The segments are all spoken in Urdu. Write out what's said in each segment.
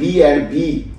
B&B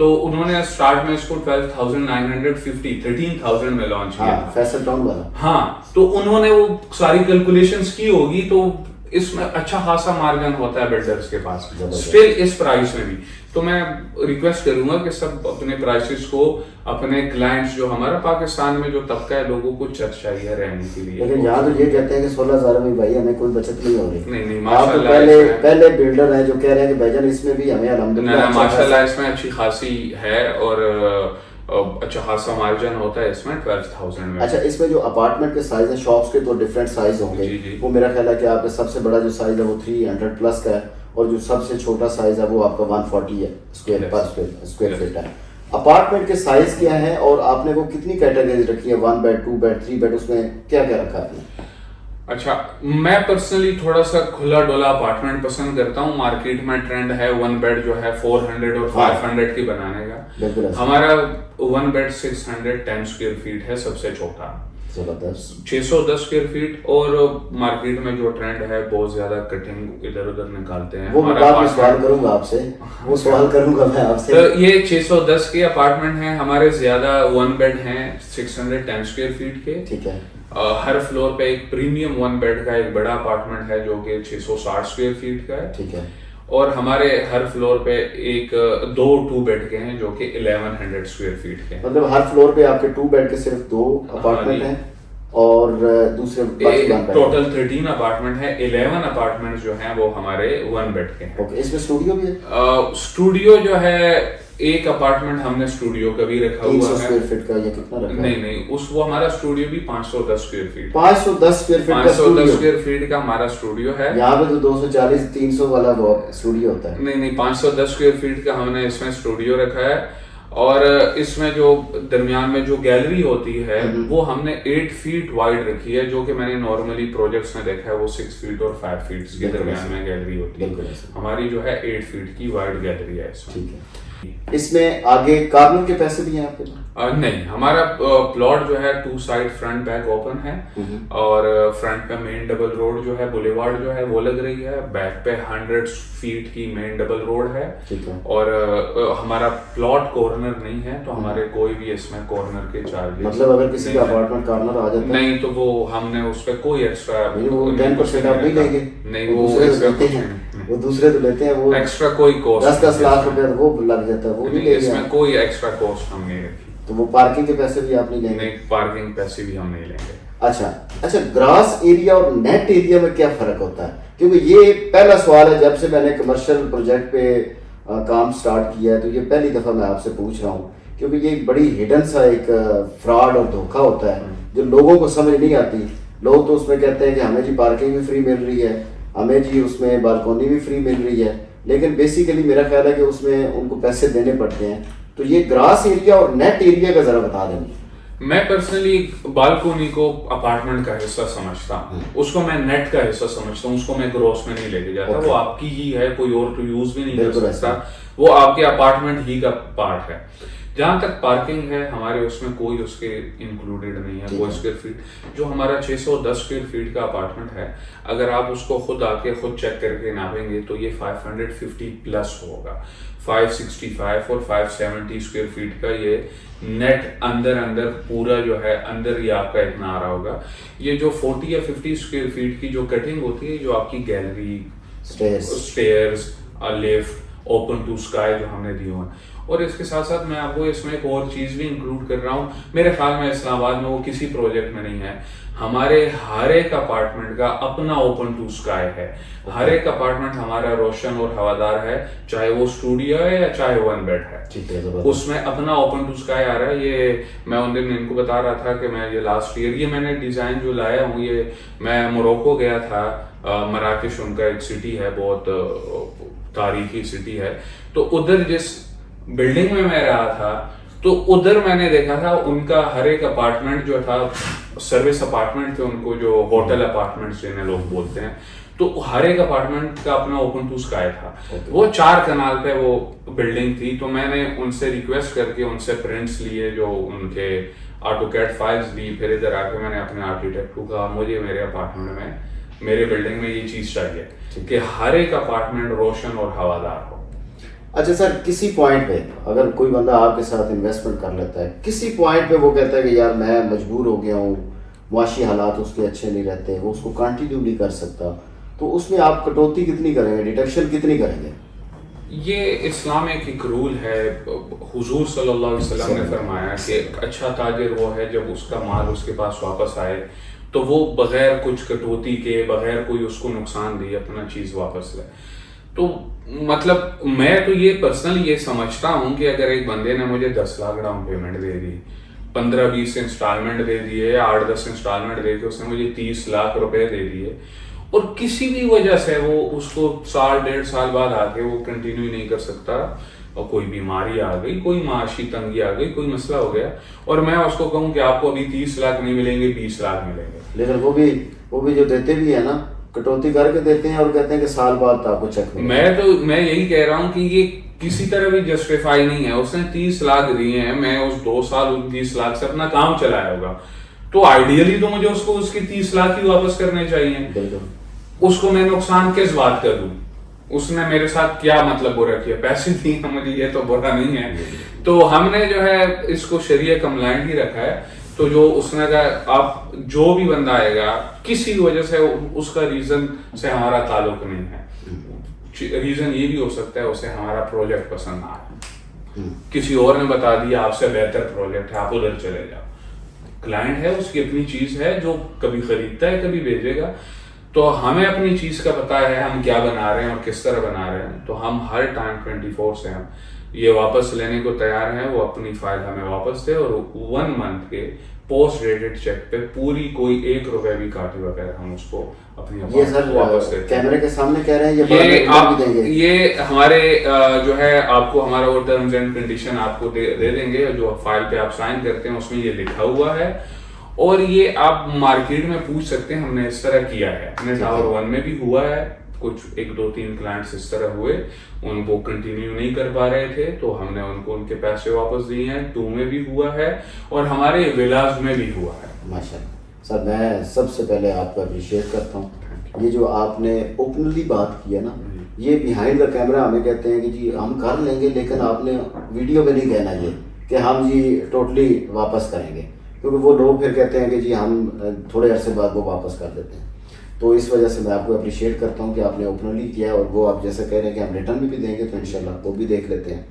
تو انہوں نے اسٹارٹ میں اس کو 12,950 13,000 میں لانچ کیا. فیصل ٹاؤن والا. ہاں تو انہوں نے وہ ساری کیلکولیشنز کی ہوگی تو اس میں اچھا خاصا مارجن ہوتا ہے بلڈرز کے پاس اسٹل اس پرائس میں بھی. تو میں ریکویسٹ کروں گا کہ سب اپنے پرائسز کو اپنے کلائنٹس جو ہمارا پاکستان میں جو طبقہ ہے لوگوں کو چاہیے رہنے کے لیے. لیکن یہاں تو یہ کہتے ہیں کہ 16,000 میں بھائی ہمیں کوئی بچت نہیں ہو رہی. نہیں ماشاءاللہ پہلے بلڈر ہیں جو کہہ رہے ہیں کہ بھائی جان اس میں بھی ہمیں الحمدللہ ماشاءاللہ اس میں اچھی خاصی ہے اور اچھا خاصا مارجن ہوتا ہے اس میں 12,000 میں. اچھا اس میں جو اپارٹمنٹ کے سائز ہیں شاپس کے تو ڈفرینٹ سائز ہوں گے. وہ میرا خیال ہے کہ آپ کا سب سے بڑا جو سائز ہے وہ 300 پلس کا ہے اور جو سب سے چھوٹا سائز ہے وہ آپ کا 140 ہے اسکوائر فٹ ہے. اپارٹمنٹ کے سائز کیا ہیں اور آپ نے وہ کتنی کیٹیگریز رکھی ہے؟ 1 بیڈ 2 بیڈ 3 بیڈ اس میں کیا کیا رکھا ہے؟ اچھا میں پرسنلی تھوڑا سا کھلا ڈولا اپارٹمنٹ پسند کرتا ہوں. مارکیٹ میں ٹرینڈ ہے 1 بیڈ جو ہے 400 اور 500 کی بنانے کا. ہمارا 1 بیڈ 610 اسکوائر فیٹ ہے سب سے چھوٹا. 610 اسکوائر فیٹ. اور مارکیٹ میں جو ٹرینڈ ہے بہت زیادہ کٹنگ ادھر ادھر نکالتے ہیں. وہ سوال کروں گا آپ سے میں آپ سے. تو یہ 610 کے اپارٹمنٹ ہیں ہمارے. زیادہ 1 بیڈ ہیں 610 اسکوائر فیٹ کے. ٹھیک ہے. ہر فلور پہ ایک پریمیم 1 بیڈ کا ایک بڑا اپارٹمنٹ ہے جو کہ 660 اسکوائر فیٹ کا ہے. ٹھیک ہے. اور ہمارے ہر فلور پہ ایک 2 بیڈ کے ہیں جو کہ 1100 اسکوائر فیٹ کے. مطلب ہر فلور پہ آپ کے 2 بیڈ کے صرف 2 اپارٹمنٹ ہیں اور دوسرے ٹوٹل 13 اپارٹمنٹ ہے. 11 اپارٹمنٹ جو ہیں وہ ہمارے 1 بیڈ کے ہیں. اس میں اسٹوڈیو بھی ہے؟ اسٹوڈیو جو ہے ایک اپارٹمنٹ ہم نے اسٹوڈیو کا بھی رکھا ہوا ہے. 300 اسکوائر فٹ کا یا کتنا رکھا ہے؟ نہیں وہ ہمارا اسٹوڈیو بھی 510 اسکوائر فٹ. 510 اسکوائر فٹ کا ہمارا اسٹوڈیو ہے. یہاں پہ تو 240 300 والا اسٹوڈیو ہوتا ہے. نہیں 510 اسکوائر فٹ کا ہم نے اس میں اسٹوڈیو رکھا ہے. اور اس میں جو درمیان میں جو گیلری ہوتی ہے وہ ہم نے 8 فیٹ وائڈ رکھی ہے جو کہ میں نے نارملی پروجیکٹس میں دیکھا ہے وہ 6 فیٹ اور 5 فیٹ کے درمیان میں گیلری ہوتی ہے. ہماری جو ہے 8 فیٹ کی وائڈ گیلری ہے اس میں. اس میں آگے کارنر کے پیسے بھی ہیں آپ کے؟ نہیں ہمارا پلاٹ جو ہے 2 سائڈ فرنٹ بیک اوپن ہے اور فرنٹ پہ مین ڈبل روڈ جو ہے بولیوارڈ جو ہے وہ لگ رہی ہے. بیک پہ 100 فیٹ کی مین ڈبل روڈ ہے. اور ہمارا پلاٹ کارنر نہیں ہے تو ہمارے کوئی بھی اس میں کارنر کے چارجز مطلب اگر کسی کا اپارٹمنٹ کارنر آ جاتا ہے نہیں تو وہ ہم نے اس پہ کوئی ایکسٹرا 10% آپ نہیں لیں گے. نہیں وہ دوسرے تو لیتے ہیں وہ ایکسٹرا کوئی کاسٹ 10 لاکھ روپے وہ لگ جاتا ہے. وہ اس میں کوئی ایکسٹرا کاسٹ ہم نہیں رکھی. تو وہ پارکنگ کے پیسے بھی آپ نہیں لیں گے؟ نہیں پارکنگ پیسے بھی ہم نہیں لیں گے. اچھا گراس ایریا اور نیٹ ایریا میں کیا فرق ہوتا ہے؟ کیونکہ یہ پہلا سوال ہے جب سے میں نے کمرشل پروجیکٹ پہ کام سٹارٹ کیا ہے تو یہ پہلی دفعہ میں آپ سے پوچھ رہا ہوں کیونکہ یہ ایک بڑی ہڈن سا ایک فراڈ اور دھوکہ ہوتا ہے جو لوگوں کو سمجھ نہیں آتی. لوگ تو اس میں کہتے ہیں کہ ہمیں جی پارکنگ بھی فری مل رہی ہے, ہمیں جی اس میں بالکونی بھی فری مل رہی ہے, لیکن بیسیکلی میرا خیال ہے کہ اس میں ان کو پیسے دینے پڑتے ہیں. تو یہ گراس ایریا اور نیٹ ایریا کا ذرا بتا دیں. میں پرسنلی بالکونی کو اپارٹمنٹ کا حصہ سمجھتا ہوں, اس کو میں نیٹ کا حصہ سمجھتا ہوں, اس کو میں گروس میں نہیں لے کے جاتا. وہ آپ کی ہی ہے, کوئی اور تو یوز بھی نہیں کر سکتا, وہ آپ کے اپارٹمنٹ ہی کا پارٹ ہے. جہاں تک پارکنگ ہے ہمارے اس میں کوئی اس کے انکلوڈیڈ نہیں ہے. کوئی اسکوائر فیٹ جو ہمارا 610 اسکوائر فیٹ کا اپارٹمنٹ ہے, اگر آپ اس کو خود آ کے خود چیک کر کے ناپیں گے تو یہ 550 پلس ہوگا. 565 اور 570 اسکوائر فیٹ کا یہ نیٹ اندر پورا جو ہے اندر ہی آپ کا اتنا آ رہا ہوگا. یہ جو 40 یا 50 اسکوائر فیٹ کی جو کٹنگ ہوتی ہے, جو آپ کی gallery, stairs, lift, open to sky جو ہم نے دی ہوئے ہیں. اور اس کے ساتھ ساتھ میں آپ کو اس میں ایک اور چیز بھی انکلوڈ کر رہا ہوں. میرے خیال میں اسلام آباد میں وہ کسی پروجیکٹ میں نہیں ہے. ہمارے ہر ایک اپارٹمنٹ کا اپنا اوپن ٹو اسکائی ہے. ہر ایک اپارٹمنٹ ہمارا روشن اور ہوادار ہے, چاہے وہ اسٹوڈیو ہے یا چاہے 1 بیڈ ہے. اس میں اپنا اوپن ٹو اسکائی آ رہا ہے. یہ میں ان دن ان کو بتا رہا تھا کہ میں یہ لاسٹ ایئر یہ میں نے ڈیزائن جو لایا ہوں, یہ میں موروکو گیا تھا. مراکش ان کا ایک سٹی ہے, بہت تاریخی سٹی ہے. تو ادھر جس بلڈنگ میں رہا تھا تو ادھر میں نے دیکھا تھا ان کا ہر ایک اپارٹمنٹ جو تھا سروس اپارٹمنٹ تھے, ان کو جو ہوٹل اپارٹمنٹ جنہیں لوگ بولتے ہیں, تو ہر ایک اپارٹمنٹ کا اپنا اوپن ٹو اسکائی تھا. وہ 4 کنال پہ وہ بلڈنگ تھی. تو میں نے ان سے ریکویسٹ کر کے ان سے پرنٹس لیے, جو ان کے آٹو کیڈ فائلز دی. پھر ادھر آ کے میں نے اپنے آرکیٹیکٹ کو کہا مجھے میرے اپارٹمنٹ میں, میرے بلڈنگ میں یہ چیز چاہیے کہ ہر ایک اپارٹمنٹ روشن اور ہوادار ہو. اچھا سر، کسی پوائنٹ پہ اگر کوئی بندہ آپ کے ساتھ انویسٹمنٹ کر لیتا ہے، کسی پوائنٹ پہ وہ کہتا ہے کہ یار میں مجبور ہو گیا ہوں، معاشی حالات اس کے اچھے نہیں رہتے، وہ اس کو کنٹینیو نہیں کر سکتا، تو اس میں آپ کٹوتی کتنی کریں گے، ڈیڈکشن کتنی کریں گے؟ یہ اسلام ایک رول ہے، حضور صلی اللہ علیہ وسلم نے فرمایا کہ ایک اچھا تاجر وہ ہے جب اس کا مال اس کے پاس واپس آئے تو وہ بغیر کچھ کٹوتی کے، بغیر کوئی اس کو نقصان دیے اپنا چیز واپس لے. تو مطلب میں تو یہ پرسنلی یہ سمجھتا ہوں کہ اگر ایک بندے نے مجھے 10 لاکھ ڈاؤن پیمنٹ دے دی، 15-20 انسٹالمنٹ دے دیے، 8-10 انسٹالمنٹ دے کے اس نے مجھے 30 لاکھ روپے دے دیے، اور کسی بھی وجہ سے وہ اس کو 1.5 سال بعد آ کے وہ کنٹینیو نہیں کر سکتا، اور کوئی بیماری آ گئی، کوئی معاشی تنگی آ گئی، کوئی مسئلہ ہو گیا، اور میں اس کو کہوں کہ آپ کو ابھی 30 لاکھ نہیں ملیں گے، 20 لاکھ ملیں گے. لیکن وہ بھی جو دیتے بھی ہیں نا، کٹوتی کر کے دیتے ہیں اور کہتے ہیں کہ سال بعد آپ کو چیک ملے. میں یہی کہہ رہا ہوں کہ یہ کسی طرح بھی جسٹیفائی نہیں ہے. اس نے 30 لاکھ دیے ہیں، میں اس 2 سال 30 لاکھ سے اپنا کام چلایا ہوگا، تو آئیڈیلی تو مجھے اس کو اس کے 30 لاکھ ہی واپس کرنے چاہیے. بالکل. اس کو میں نقصان کس بات کا دوں؟ اس نے میرے ساتھ کیا مطلب برا کیا؟ پیسے دیے مجھے، یہ تو برا نہیں ہے. تو ہم نے جو ہے اس کو شریعہ کمپلائنٹ ہی رکھا ہے. تو جو اس نے کہا آپ جو بھی بندہ آئے گا کسی وجہ سے، اس کا ریزن سے ہمارا تعلق نہیں ہے. ریزن یہ بھی ہو سکتا ہے اسے ہمارا پروجیکٹ پسند نہ آئے، کسی اور نے بتا دیا آپ سے بہتر پروجیکٹ ہے، آپ ادھر چلے جاؤ. کلائنٹ ہے، اس کی اپنی چیز ہے، جو کبھی خریدتا ہے کبھی بھیجے گا. تو ہمیں اپنی چیز کا پتہ ہے ہم کیا بنا رہے ہیں اور کس طرح بنا رہے ہیں. تو ہم ہر ٹائم 24 سے ہم یہ واپس لینے کو تیار ہیں. وہ اپنی فائل ہمیں واپس دے، اور 1 منتھ کے پوسٹ ڈیٹڈ چیک پہ پوری کوئی 1 روپے بھی کاٹے بغیر ہم اس کو اپنی واپس دیتے ہیں. کیمرے کے سامنے کہہ رہے ہیں یہ ہمارے جو ہے آپ کو ہمارا وہ ٹرمز اینڈ کنڈیشن آپ کو دے دیں گے، جو فائل پہ آپ سائن کرتے ہیں اس میں یہ لکھا ہوا ہے. اور یہ آپ مارکیٹ میں پوچھ سکتے ہیں، ہم نے اس طرح کیا ہے. ہم نے ٹاور 1 میں بھی ہوا ہے، کچھ 1-2-3 کلائنٹس اس طرح ہوئے، ان کو کنٹینیو نہیں کر پا رہے تھے تو ہم نے ان کو ان کے پیسے واپس دیے ہیں. 2 میں بھی ہوا ہے اور ہمارے ولاز میں بھی ہوا ہے. ماشاءاللہ سر، میں سب سے پہلے آپ کو اپریشیٹ کرتا ہوں. یہ جو آپ نے اوپنلی بات کی ہے نا، یہ بیہائنڈ دا کیمرہ ہمیں کہتے ہیں کہ جی ہم کر لیں گے، لیکن آپ نے ویڈیو میں نہیں کہنا یہ کہ ہم جی ٹوٹلی واپس کریں گے، کیونکہ وہ لوگ پھر کہتے ہیں کہ جی ہم تھوڑے عرصے بعد وہ واپس کر دیتے ہیں. تو اس وجہ سے میں آپ کو اپریشیٹ کرتا ہوں کہ آپ نے اوپنلی کیا ہے، اور وہ آپ جیسے کہہ رہے ہیں کہ ہم ریٹرن میں بھی دیں گے، تو انشاءاللہ وہ بھی دیکھ لیتے ہیں.